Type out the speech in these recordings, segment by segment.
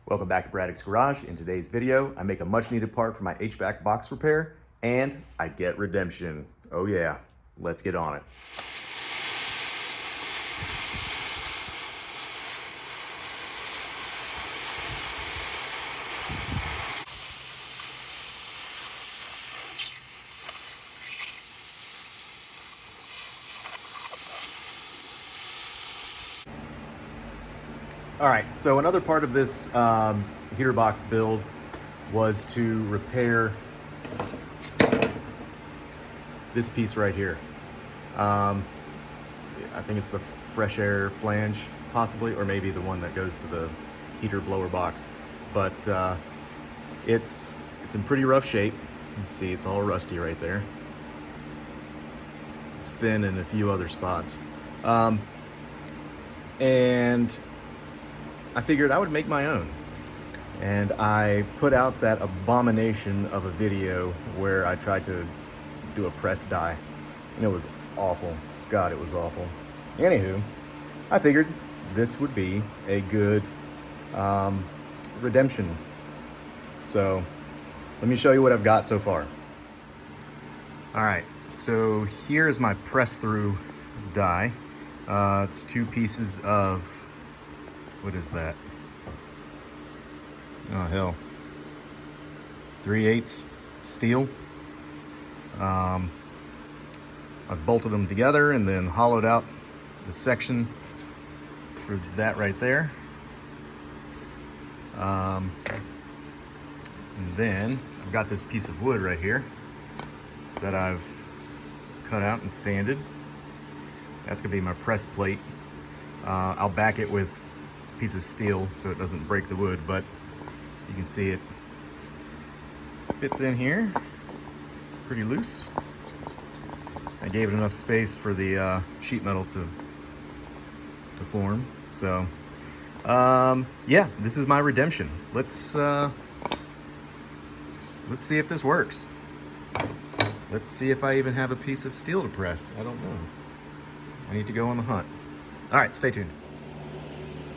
Welcome back to Braddock's Garage. In today's video, I make a much needed part for my HVAC box repair and I get redemption. Oh yeah, let's get on it. All right, so another part of this heater box build was to repair this piece right here. I think it's the fresh air flange, possibly, or maybe the one that goes to the heater blower box. But it's in pretty rough shape. See, it's all rusty right there. It's thin in a few other spots. And I figured I would make my own. And I put out that abomination of a video where I tried to do a press die. And it was awful. God, it was awful. Anywho, I figured this would be a good redemption. So let me show you what I've got so far. All right, so here's my press through die. It's two pieces of, what is that? Oh hell, 3/8 steel. I've bolted them together and then hollowed out the section for that right there. And then I've got this piece of wood right here that I've cut out and sanded. That's gonna be my press plate. I'll back it with a piece of steel so it doesn't break the wood, but you can see it fits in here pretty loose. I gave it enough space for the sheet metal to form. So yeah, this is my redemption. Let's see if this works. Let's see if I even have a piece of steel to press. I don't know. I need to go on the hunt. All right, stay tuned.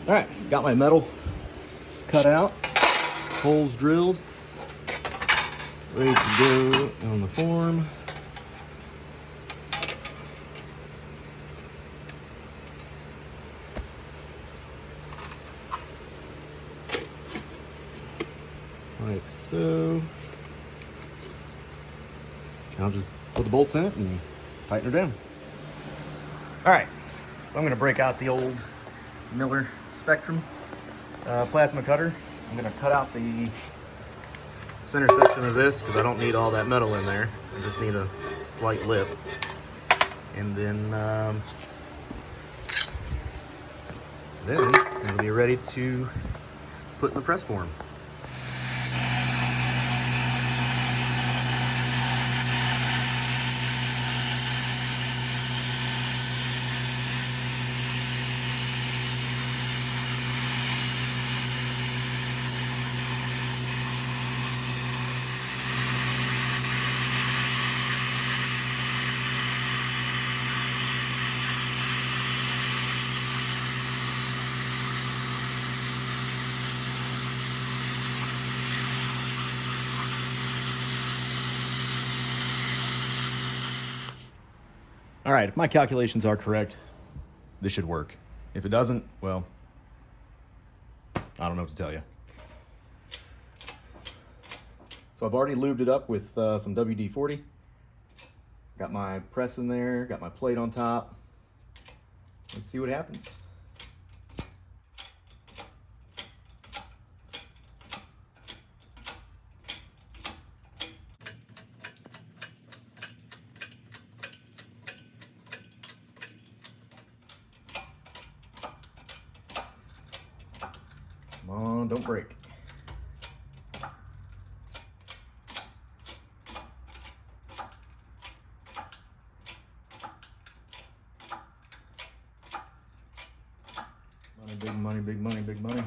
All right, got my metal cut out, holes drilled, ready to go on the form. Like so. I'll just put the bolts in it and tighten her down. All right, so I'm gonna break out the old Miller Spectrum plasma cutter. I'm gonna cut out the center section of this because I don't need all that metal in there. I just need a slight lip. And then it'll be ready to put in the press form. All right, if my calculations are correct, this should work. If it doesn't, well, I don't know what to tell you. So I've already lubed it up with some WD-40. Got my press in there, got my plate on top. Let's see what happens. Come on, don't break. Money, big money, big money, big money.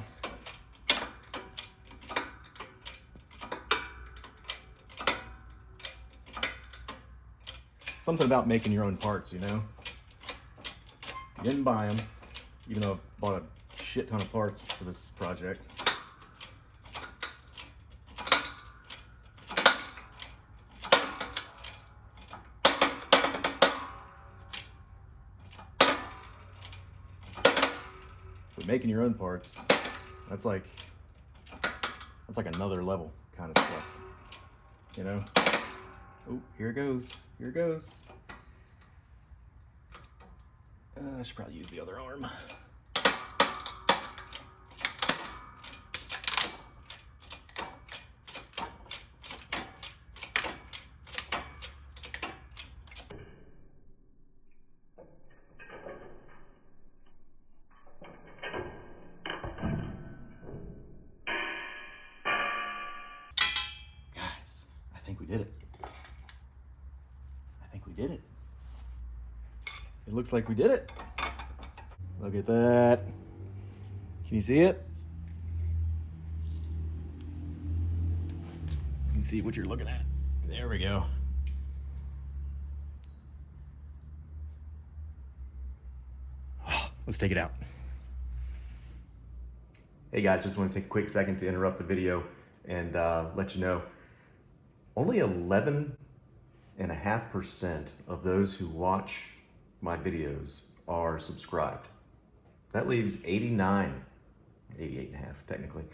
Something about making your own parts, you know? You didn't buy them, even though I bought a shit ton of parts for this project. But making your own parts, that's like another level kind of stuff, you know? Oh, here it goes. Here it goes. I should probably use the other arm. Guys, I think we did it. I think we did it. It looks like we did it. Look at that. Can you see it? You can see what you're looking at. There we go. Let's take it out. Hey guys, just want to take a quick second to interrupt the video and let you know only 11.5% of those who watch my videos are subscribed. That leaves 88.5 technically,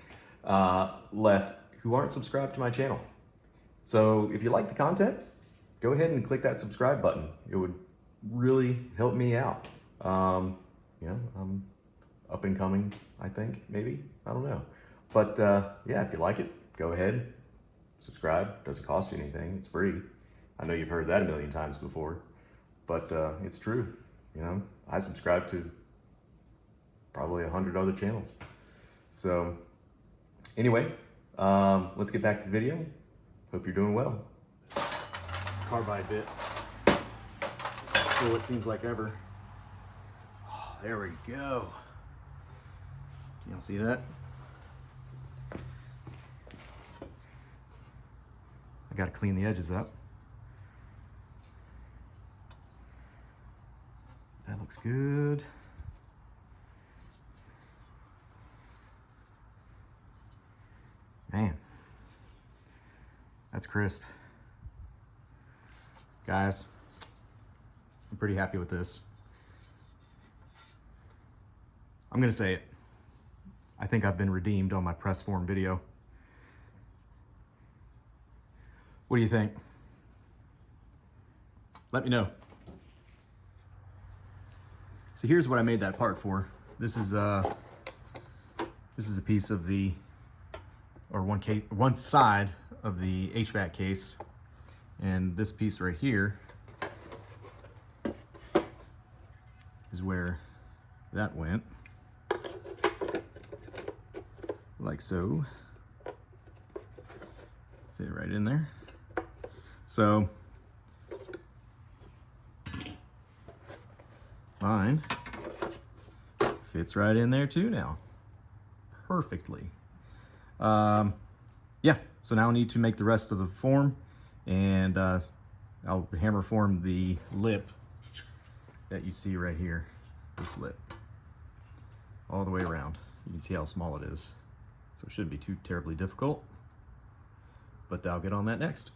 left who aren't subscribed to my channel. So if you like the content, go ahead and click that subscribe button. It would really help me out. You know, I'm up and coming, I think, maybe, I don't know. But yeah, if you like it, go ahead, subscribe. Doesn't cost you anything, it's free. I know you've heard that a million times before, but it's true. You know, I subscribe to probably 100 other channels. So anyway, let's get back to the video. Hope you're doing well. Carbide bit. Cool, it seems like ever. Oh, there we go. Can y'all see that? I gotta clean the edges up. That looks good. Man, that's crisp. Guys, I'm pretty happy with this. I'm gonna say it. I think I've been redeemed on my press form video. What do you think? Let me know. So here's what I made that part for. This is a piece of the, or one side of the HVAC case, and this piece right here is where that went, like so. Fit right in there. So mine fits right in there too now, perfectly. Yeah, so now I need to make the rest of the form, and I'll hammer form the lip that you see right here, this lip, all the way around. You can see how small it is, so it shouldn't be too terribly difficult, but I'll get on that next.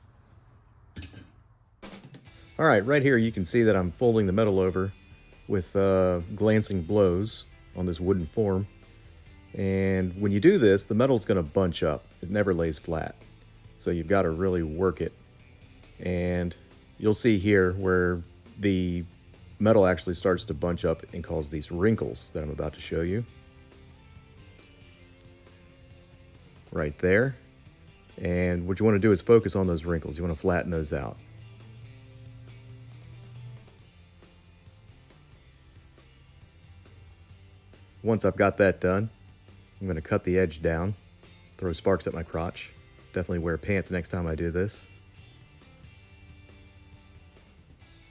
All right, right here you can see that I'm folding the metal over with glancing blows on this wooden form. And when you do this, the metal's gonna bunch up. It never lays flat. So you've got to really work it. And you'll see here where the metal actually starts to bunch up and cause these wrinkles that I'm about to show you. Right there. And what you want to do is focus on those wrinkles. You want to flatten those out. Once I've got that done, I'm going to cut the edge down, throw sparks at my crotch. Definitely wear pants next time I do this.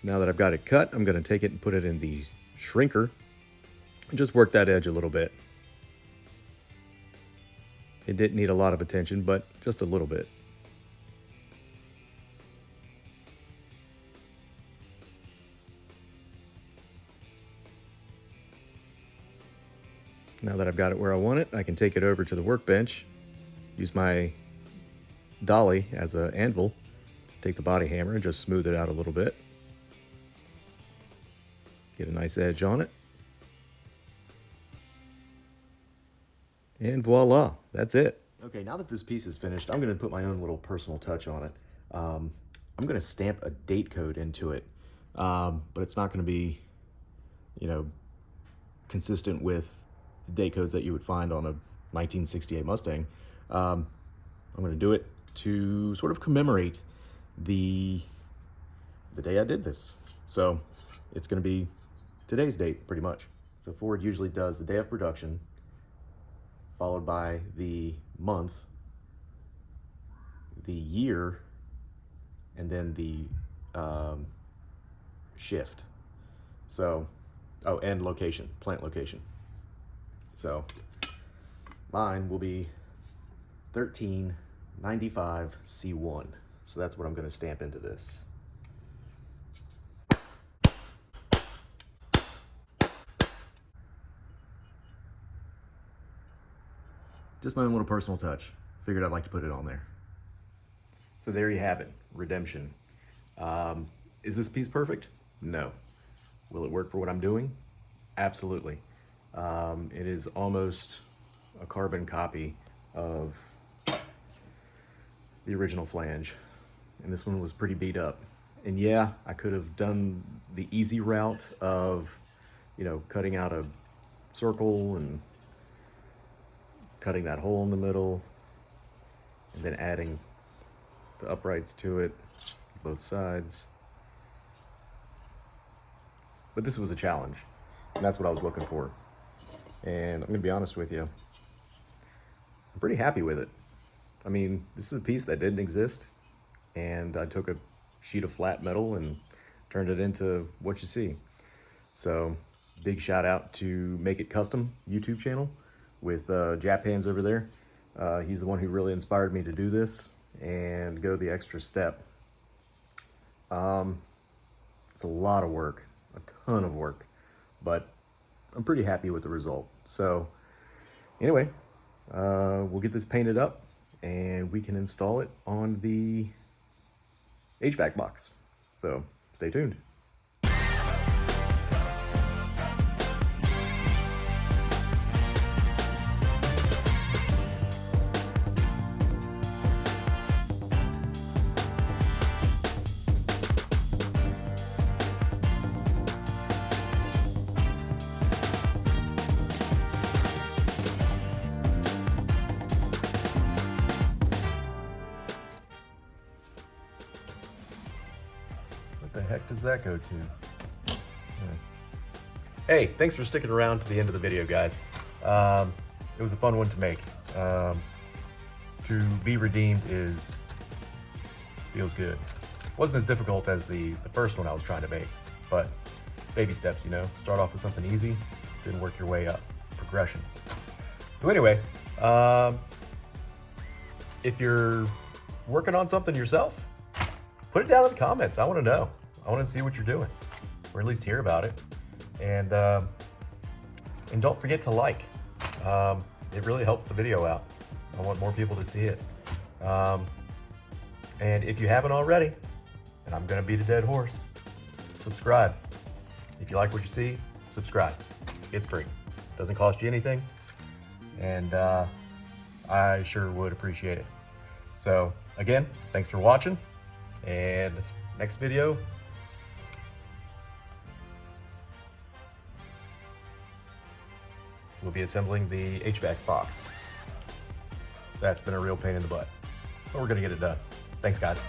Now that I've got it cut, I'm going to take it and put it in the shrinker and just work that edge a little bit. It didn't need a lot of attention, but just a little bit. Now that I've got it where I want it, I can take it over to the workbench, use my dolly as an anvil, take the body hammer and just smooth it out a little bit. Get a nice edge on it. And voila, that's it. Okay, now that this piece is finished, I'm gonna put my own little personal touch on it. I'm gonna stamp a date code into it, but it's not gonna be, you know, consistent with the date codes that you would find on a 1968 Mustang. I'm gonna do it to sort of commemorate the day I did this. So it's gonna be today's date, pretty much. So Ford usually does the day of production, followed by the month, the year, and then the shift. So, oh, and location, plant location. So mine will be 1395 C1. So that's what I'm going to stamp into this. Just my own little personal touch. Figured I'd like to put it on there. So there you have it, redemption. Is this piece perfect? No. Will it work for what I'm doing? Absolutely. It is almost a carbon copy of the original flange. And this one was pretty beat up. And yeah, I could have done the easy route of, you know, cutting out a circle and cutting that hole in the middle, and then adding the uprights to it, both sides. But this was a challenge, and that's what I was looking for. And I'm gonna be honest with you, I'm pretty happy with it. I mean, this is a piece that didn't exist, and I took a sheet of flat metal and turned it into what you see. So big shout out to Make It Custom YouTube channel with Jap Hands over there. He's the one who really inspired me to do this and go the extra step. It's a lot of work, a ton of work, but I'm pretty happy with the result. So anyway, we'll get this painted up and we can install it on the HVAC box. So stay tuned. What the heck does that go to? Hey, thanks for sticking around to the end of the video, guys. It was a fun one to make. To be redeemed feels good. Wasn't as difficult as the first one I was trying to make, but baby steps, you know. Start off with something easy, then work your way up. Progression. So anyway, if you're working on something yourself, put it down in the comments. I want to know. I want to see what you're doing, or at least hear about it. And don't forget to like. It really helps the video out. I want more people to see it. And if you haven't already, and I'm gonna beat a dead horse, subscribe. If you like what you see, subscribe. It's free. Doesn't cost you anything. And I sure would appreciate it. So again, thanks for watching. And next video, we'll be assembling the HVAC box. That's been a real pain in the butt, but we're gonna get it done. Thanks, guys.